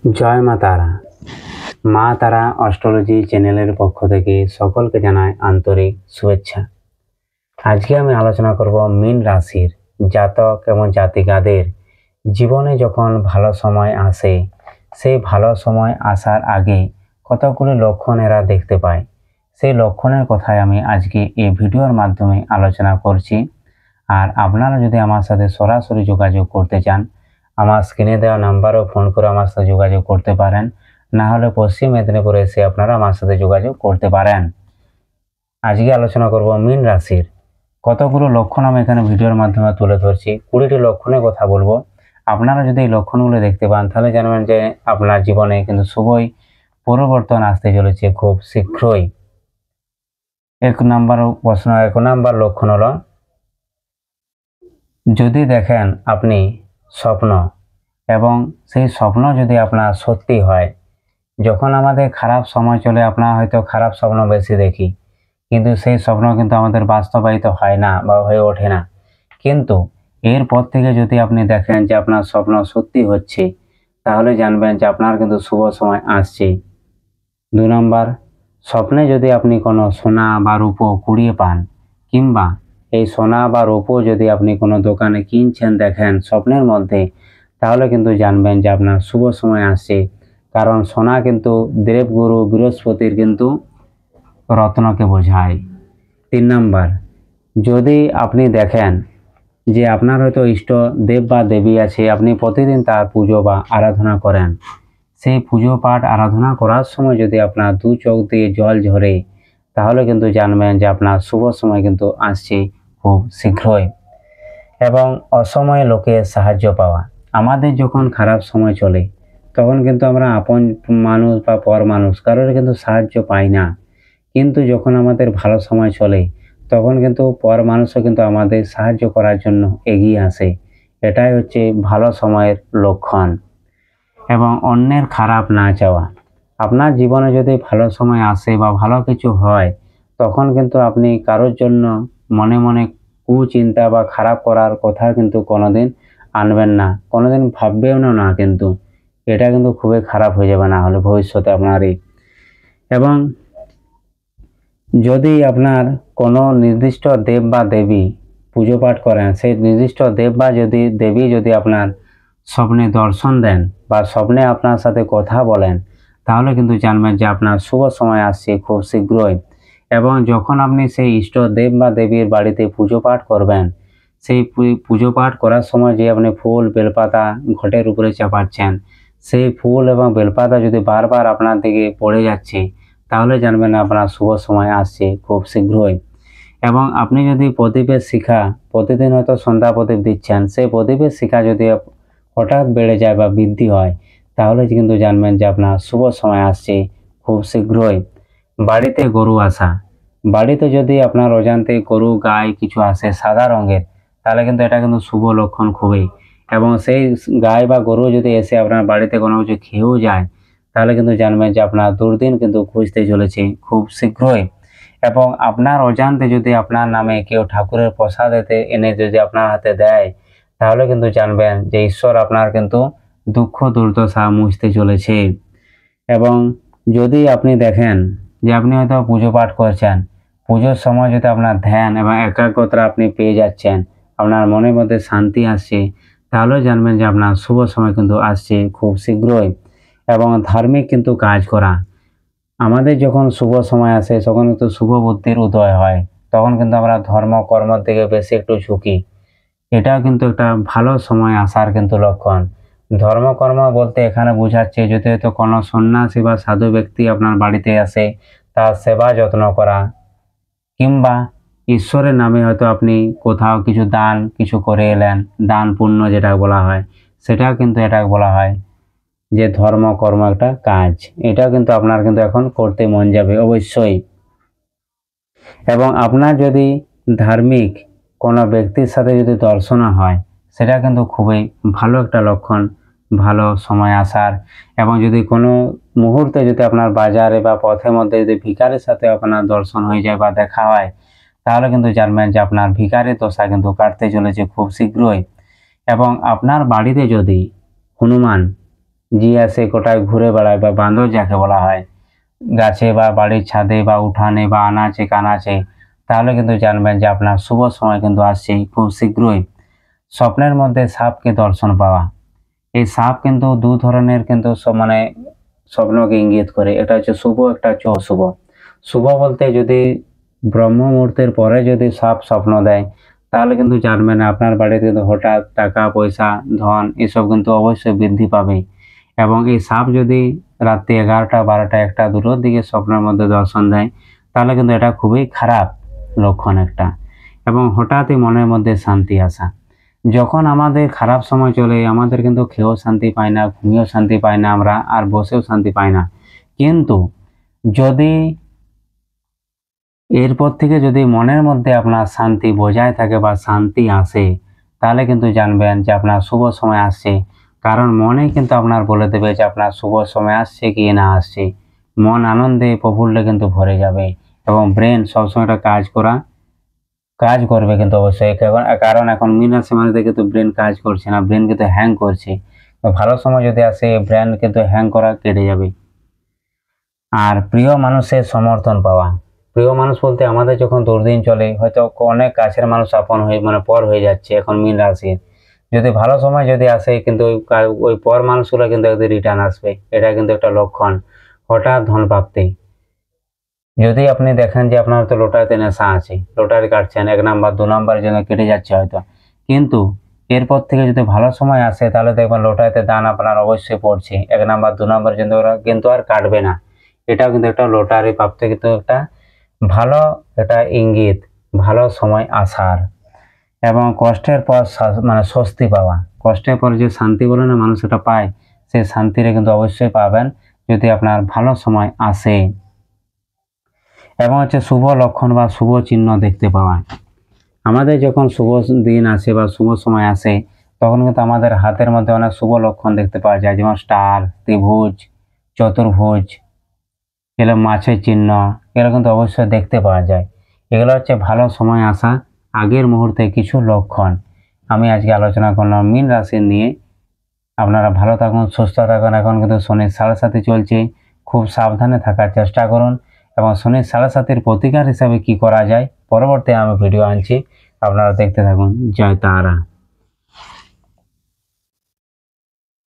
জয় মা তারা। মা তারা অ্যাস্ট্রোলজি চ্যানেলের পক্ষ থেকে সকলকে জানাই আন্তরিক শুভেচ্ছা। আজকে আমি আলোচনা করব মীন রাশির জাতক এবং জাতিকাদের জীবনে যখন ভালো সময় আসে, সেই ভালো সময় আসার আগে কতগুলো লক্ষণ এরা দেখতে পায়, সেই লক্ষণের কথাই আমি আজকে এই ভিডিওর মাধ্যমে আলোচনা করছি। আর আপনারা যদি আমার সাথে সরাসরি যোগাযোগ করতে চান, আমার স্ক্রিনে দেওয়া নাম্বারেও ফোন করে আমার সাথে যোগাযোগ করতে পারেন, না হলে পশ্চিম মেদিনীপুরে এসে আপনারা আমার সাথে যোগাযোগ করতে পারেন। আজকে আলোচনা করব মীন রাশির কতগুলো লক্ষণ আমি এখানে ভিডিওর মাধ্যমে তুলে ধরছি। 20টি লক্ষণের কথা বলবো। আপনারা যদি এই লক্ষণগুলো দেখতে পান তাহলে জানবেন যে আপনার জীবনে কিন্তু শুভই পরিবর্তন আসতে চলেছে খুব শীঘ্রই। এক নাম্বার লক্ষণ হলো, যদি দেখেন আপনি স্বপ্ন এবং সেই স্বপ্ন যদি আপনার সত্যি হয়। যখন আমাদের খারাপ সময় চলে, আপনার হয়তো খারাপ স্বপ্ন বেশি দেখি, কিন্তু সেই স্বপ্ন কিন্তু আমাদের বাস্তবায়িত হয় না বা হয়ে ওঠে না। কিন্তু এরপর থেকে যদি আপনি দেখেন যে আপনার স্বপ্ন সত্যি হচ্ছে, তাহলে জানবেন যে আপনার কিন্তু শুভ সময় আসছে। 2 নম্বর, স্বপ্নে যদি আপনি কোনো সোনা বা রূপো কুড়িয়ে পান, কিংবা এই সোনা বা রূপো যদি আপনি কোনো দোকানে কিনছেন দেখেন স্বপ্নের মধ্যে, তাহলে কিন্তু জানবেন যে আপনার শুভ সময় আসছে। কারণ সোনা কিন্তু দেবগুরু বৃহস্পতির কিন্তু রত্নকে বোঝায়। 3 নম্বর, যদি আপনি দেখেন যে আপনার হয়তো ইষ্ট দেব বা দেবী আছে, আপনি প্রতিদিন তার পুজো বা আরাধনা করেন, সেই পুজো পাঠ আরাধনা করার সময় যদি আপনার 2 চোখ দিয়ে জল ঝরে, তাহলে কিন্তু জানবেন যে আপনার শুভ সময় কিন্তু আসছে খুব শীঘ্রই। এবং অসময়ে লোকের সাহায্য পাওয়া। আমাদের যখন খারাপ সময় চলে, তখন কিন্তু আমরা আপন মানুষ বা পর মানুষ কারোর কিন্তু সাহায্য পাই না। কিন্তু যখন আমাদের ভালো সময় চলে, তখন কিন্তু পর মানুষও কিন্তু আমাদের সাহায্য করার জন্য এগিয়ে আসে। এটাই হচ্ছে ভালো সময়ের লক্ষণ। এবং অন্যের খারাপ না চাওয়া। আপনার জীবনে যদি ভালো সময় আসে বা ভালো কিছু হয়, তখন কিন্তু আপনি কারোর জন্য মনে মনে কুচিন্তা বা খারাপ করার কথা কিন্তু কোনোদিন আনবেন না, কোনোদিন ভাববেও না। কিন্তু এটা কিন্তু খুবই খারাপ হয়ে যাবে না হলে ভবিষ্যতে আপনারই। এবং যদি আপনার কোনো নির্দিষ্ট দেব বা দেবী পুজো পাঠ করেন, সেই নির্দিষ্ট দেব বা দেবী যদি আপনার স্বপ্নে দর্শন দেন বা স্বপ্নে আপনার সাথে কথা বলেন, তাহলে কিন্তু জানবেন যে আপনার শুভ সময় আসছে খুব শীঘ্রই। এবং যখন আপনি সেই ইষ্ট দেব বা দেবীর বাড়িতে পুজো পাঠ করবেন, সেই পুজো পাঠ করার সময় যে আপনি ফুল বেলপাতা ঘটের উপরে চাপাচ্ছেন, সেই ফুল এবং বেলপাতা যদি বারবার আপনার দিকে পড়ে যাচ্ছে, তাহলে জানবেন আপনার শুভ সময় আসছে খুব শীঘ্রই। এবং আপনি যদি প্রদীপের শিখা প্রতিদিন হয়তো সন্ধ্যা প্রদীপ দিচ্ছেন, সেই প্রদীপের শিখা যদি হঠাৎ বেড়ে যায় বা বৃদ্ধি হয়, তাহলে কিন্তু জানবেন যে আপনার শুভ সময় আসছে খুব শীঘ্রই। বাড়িতে গরু আসা। বাড়িতে যদি আপনার অজান্তে গরু গায়ে কিছু আসে সাদা রঙের, তাহলে কিন্তু এটা কিন্তু শুভ লক্ষণ খুবই। এবং সেই গায়ে বা গরু যদি এসে আপনার বাড়িতে কোনো কিছু খেয়েও যায়, তাহলে কিন্তু জানবেন যে আপনার দুর্দিন কিন্তু খুঁজতে চলেছে খুব শীঘ্রই। এবং আপনার অজান্তে যদি আপনার নামে কেউ ঠাকুরের প্রসাদ এনে যদি আপনার হাতে দেয়, তাহলে কিন্তু জানবেন যে ঈশ্বর আপনার কিন্তু দুঃখ দুর্দশা মুছতে চলেছে। এবং যদি আপনি দেখেন যে আপনি হয়তো পুজো পাঠ করছেন, পুজোর সময় যদি আপনার ধ্যান এবং একাগ্রতা আপনি পেয়ে যাচ্ছেন, আপনার মনের মধ্যে শান্তি আসছে, তাহলে জানবেন যে আপনার শুভ সময় কিন্তু আসছে খুব শীঘ্রই। এবং ধার্মিক কিন্তু কাজ করা। আমাদের যখন শুভ সময় আসে তখন কিন্তু শুভ বুদ্ধির উদয় হয়, তখন কিন্তু আমরা ধর্ম কর্মের দিকে বেশি একটু ঝুঁকি। এটাও কিন্তু একটা ভালো সময় আসার কিন্তু লক্ষণ। ধর্মকর্ম বলতে এখানে বোঝাচ্ছে যদি হয়তো কোনো সন্ন্যাসী বা সাধু ব্যক্তি আপনার বাড়িতে আসে, তার সেবা যত্ন করা, কিংবা ঈশ্বরের নামে হয়তো আপনি কোথাও কিছু করে এলেন, দান পুণ্য যেটা বলা হয়, সেটাও কিন্তু এটা বলা হয় যে ধর্মকর্ম একটা কাজ। এটাও কিন্তু আপনার কিন্তু এখন করতে মন যাবে অবশ্যই। এবং আপনার যদি ধার্মিক কোনো ব্যক্তির সাথে যদি দর্শন হয়, সেটা কিন্তু খুবই ভালো একটা লক্ষণ, ভালো সময় আসার। এবং যদি কোনো মুহূর্তে যদি আপনার বাজারে বা পথের মধ্যে যদি ভিখারির সাথে আপনার দর্শন হয়ে যায় বা দেখা হয়, তাহলে কিন্তু জানবেন যে আপনার ভিখারির দশা কিন্তু কাটতে চলেছে খুব শীঘ্রই। এবং আপনার বাড়িতে যদি হনুমান জি আসে কোটায় ঘুরে বেড়ায় বা বান্দর যাকে বলা হয়, গাছে বা বাড়ির ছাদে বা উঠানে বা আনাচে কানাচে, তাহলে কিন্তু জানবেন যে আপনার শুভ সময় কিন্তু আসছে খুব শীঘ্রই। স্বপ্নের মধ্যে সাপকে দর্শন পাওয়া, এই সাপ কিন্তু দু ধরনের কিন্তু মানে স্বপ্নকে ইঙ্গিত করে, এটা হচ্ছে শুভ, একটা হচ্ছে অশুভ। শুভ বলতে যদি ব্রহ্ম মুহূর্তের পরে যদি সাপ স্বপ্ন দেয়, তাহলে কিন্তু জানবেন আপনার বাড়িতে কিন্তু হঠাৎ টাকা পয়সা ধন এসব কিন্তু অবশ্যই বৃদ্ধি পাবে। এবং এই সাপ যদি রাত্রি 11টা 12টা 1টা 2টোর দিকে স্বপ্নের মধ্যে দর্শন দেয়, তাহলে কিন্তু এটা খুবই খারাপ লক্ষণ একটা। এবং হঠাৎই মনের মধ্যে শান্তি আসা, যখন আমাদের খারাপ সময় চলে আমাদের কিন্তু খেয়েও শান্তি পাই না, ঘুমিয়েও শান্তি পাই না আমরা, আর বসেও শান্তি পাই না। কিন্তু যদি এরপর থেকে যদি মনের মধ্যে আপনার শান্তি বজায় থাকে বা শান্তি আসে, তাহলে কিন্তু জানবেন যে আপনার শুভ সময় আসছে। কারণ মনে কিন্তু আপনার বলে দেবে যে আপনার শুভ সময় আসছে কি না আসছে। মন আনন্দে প্রফুল্লে কিন্তু ভরে যাবে এবং ব্রেন সবসময় একটা কাজ করবে কিন্তু অবশ্যই। কারণ এখন মীন রাশি মানুষদের কিন্তু ব্রেন কাজ করছে না, ব্রেন কিন্তু হ্যাং করছে। তো ভালো সময় যদি আসে ব্রেন কিন্তু হ্যাং করা কেটে যাবে। আর প্রিয় মানুষের সমর্থন পাওয়া, প্রিয় মানুষ বলতে আমাদের যখন দুর্দিন চলে হয়তো অনেক কাছের মানুষ আপন হয়ে মানে পর হয়ে যাচ্ছে, এখন মীন রাশি যদি ভালো সময় যদি আসে কিন্তু ওই পর মানুষগুলো কিন্তু একদিন রিটার্ন আসবে, এটা কিন্তু একটা লক্ষণ। হঠাৎ ধন প্রাপ্তি, যদি আপনি দেখেন যে আপনার তো লটারিতে নেশা আছে, লটারি কাটছেন 1 নাম্বার 2 নাম্বারের জন্য কেটে যাচ্ছে হয়তো, কিন্তু এরপর থেকে যদি ভালো সময় আসে তাহলে দেখবেন লটারিতে দান আপনার অবশ্যই পড়ছে, 1 নাম্বার 2 নাম্বারের জন্য ওরা কিন্তু আর কাটবে না। এটাও কিন্তু একটা লটারি প্রাপ্তি কিন্তু একটা ভালো একটা ইঙ্গিত, ভালো সময় আসার। এবং কষ্টের পর মানে স্বস্তি পাওয়া, কষ্টের পর যে শান্তি বলে না মানুষ এটা পায়, সেই শান্তিটা কিন্তু অবশ্যই পাবেন যদি আপনার ভালো সময় আসে। এবং হচ্ছে শুভ লক্ষণ বা শুভ চিহ্ন দেখতে পাওয়া, আমাদের যখন শুভ দিন আসে বা শুভ সময় আসে তখন কিন্তু আমাদের হাতের মধ্যে অনেক শুভ লক্ষণ দেখতে পাওয়া যায়, যেমন স্টার, ত্রিভুজ, চতুর্ভুজ, এগুলো মাছের চিহ্ন, এগুলো কিন্তু অবশ্যই দেখতে পাওয়া যায়। এগুলো হচ্ছে ভালো সময় আসা আগের মুহূর্তে কিছু লক্ষণ। আমি আজকে আলোচনা করলাম মীন রাশি নিয়ে। আপনারা ভালো থাকুন, সুস্থ থাকুন। এখন কিন্তু শনির 7.5 চলছে, খুব সাবধানে থাকার চেষ্টা করুন। এবং শনির 7.5 প্রতিকার হিসাবে কি করা যায় পরবর্তী আমি ভিডিও আনছি, আপনারা দেখতে থাকুন। জয় তারা।